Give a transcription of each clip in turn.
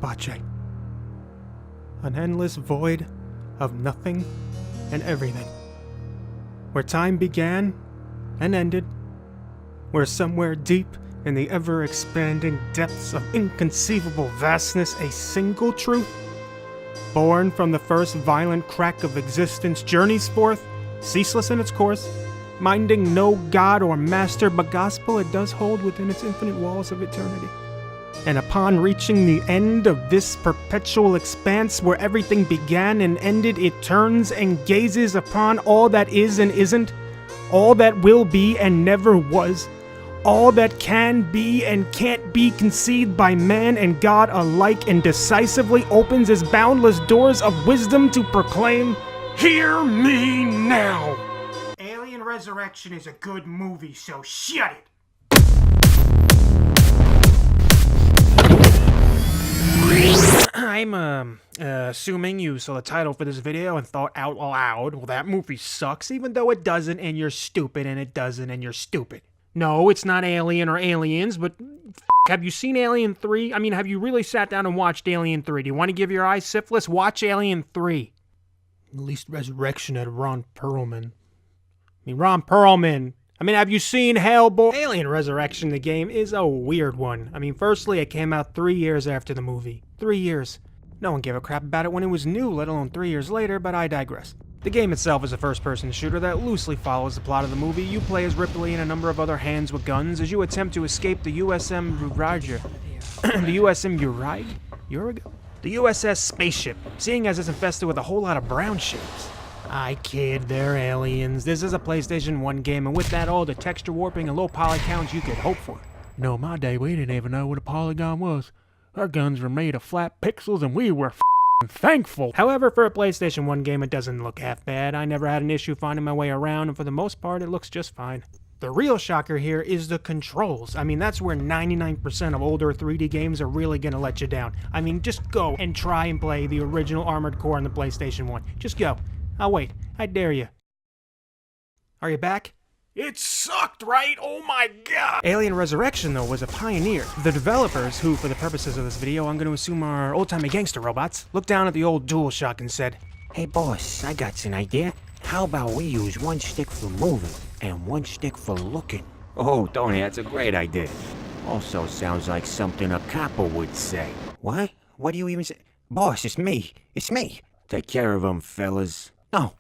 pace. An endless void of nothing and everything. Where time began and ended. Where somewhere deep in the ever-expanding depths of inconceivable vastness, a single truth, born from the first violent crack of existence, journeys forth, ceaseless in its course, minding no god or master, but gospel it does hold within its infinite walls of eternity. And upon reaching the end of this perpetual expanse where everything began and ended, it turns and gazes upon all that is and isn't, all that will be and never was, all that can be and can't be conceived by man and God alike, and decisively opens its boundless doors of wisdom to proclaim, "Hear me now!" Alien Resurrection is a good movie, so shut it! I'm, assuming you saw the title for this video and thought out loud, well, that movie sucks, even though it doesn't, and you're stupid, and it doesn't, and you're stupid. No, it's not Alien or Aliens, but have you seen Alien 3? I mean, have you really sat down and watched Alien 3? Do you want to give your eyes syphilis? Watch Alien 3. At least Resurrection had Ron Perlman. Have you seen Hellboy? Alien Resurrection, the game, is a weird one. Firstly, it came out 3 years after the movie. 3 years. No one gave a crap about it when it was new, let alone 3 years later, but I digress. The game itself is a first-person shooter that loosely follows the plot of the movie. You play as Ripley and a number of other hands with guns as you attempt to escape the USM Uraga. The USM Uraga? The USS Spaceship, seeing as it's infested with a whole lot of brown ships. I kid, they're aliens. This is a PlayStation 1 game, and with that, all the texture warping and low poly counts you could hope for. No, my day, we didn't even know what a polygon was. Our guns were made of flat pixels, and we were thankful. However, for a PlayStation 1 game, it doesn't look half bad. I never had an issue finding my way around, and for the most part, it looks just fine. The real shocker here is the controls. That's where 99% of older 3D games are really gonna let you down. Just go and try and play the original Armored Core on the PlayStation 1. Just go. I'll wait. I dare you. Are you back? It sucked, right? Oh my god! Alien Resurrection, though, was a pioneer. The developers, who, for the purposes of this video, I'm going to assume are old-timey gangster robots, looked down at the old DualShock and said, "Hey boss, I got an idea. How about we use one stick for moving and one stick for looking?" Oh, Tony, that's a great idea. Also sounds like something a copper would say. What? What do you even say? Boss, it's me. It's me. Take care of them, fellas. No.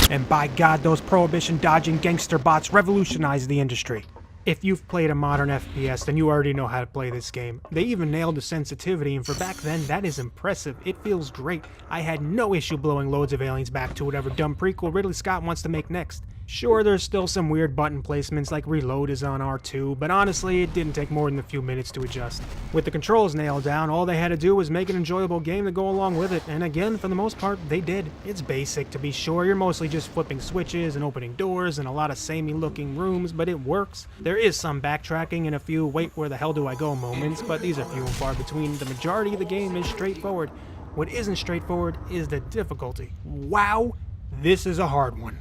And by God, those prohibition-dodging gangster bots revolutionized the industry. If you've played a modern FPS, then you already know how to play this game. They even nailed the sensitivity, and for back then, that is impressive. It feels great. I had no issue blowing loads of aliens back to whatever dumb prequel Ridley Scott wants to make next. Sure, there's still some weird button placements like reload is on R2, but honestly, it didn't take more than a few minutes to adjust. With the controls nailed down, all they had to do was make an enjoyable game to go along with it, and again, for the most part, they did. It's basic, to be sure. You're mostly just flipping switches and opening doors and a lot of samey-looking rooms, but it works. There is some backtracking and a few wait where the hell do I go moments, but these are few and far between. The majority of the game is straightforward. What isn't straightforward is the difficulty. Wow, this is a hard one.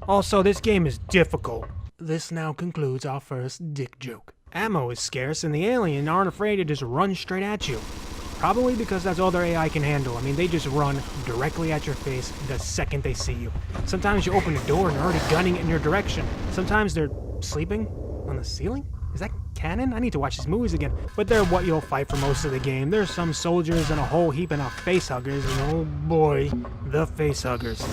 Also, this game is difficult. This now concludes our first dick joke. Ammo is scarce, and the alien aren't afraid to just run straight at you. Probably because that's all their AI can handle. They just run directly at your face the second they see you. Sometimes you open the door and they're already gunning it in your direction. Sometimes they're sleeping on the ceiling? Is that canon? I need to watch these movies again. But they're what you'll fight for most of the game. There's some soldiers and a whole heap of facehuggers, and oh boy, the facehuggers.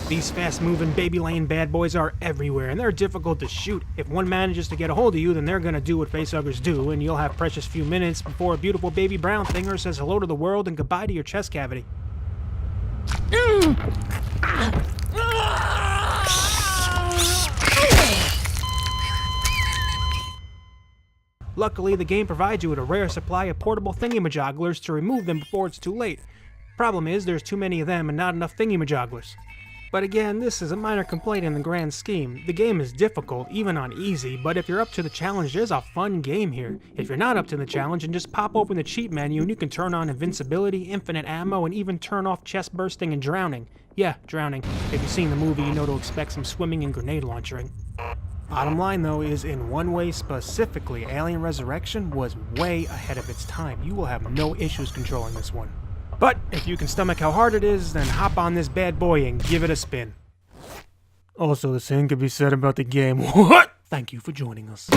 These fast-moving baby lane bad boys are everywhere, and they're difficult to shoot. If one manages to get a hold of you, then they're gonna do what facehuggers do, and you'll have precious few minutes before a beautiful baby brown thinger says hello to the world and goodbye to your chest cavity. Luckily, the game provides you with a rare supply of portable thingamajogglers to remove them before it's too late. Problem is, there's too many of them and not enough thingamajogglers. But again, this is a minor complaint in the grand scheme. The game is difficult, even on easy, but if you're up to the challenge, there's a fun game here. If you're not up to the challenge, then just pop open the cheat menu and you can turn on invincibility, infinite ammo, and even turn off chest bursting and drowning. Yeah, drowning. If you've seen the movie, you know to expect some swimming and grenade launchering. Bottom line, though, is in one way specifically, Alien Resurrection was way ahead of its time. You will have no issues controlling this one. But if you can stomach how hard it is, then hop on this bad boy and give it a spin. Also, the same could be said about the game. What? Thank you for joining us.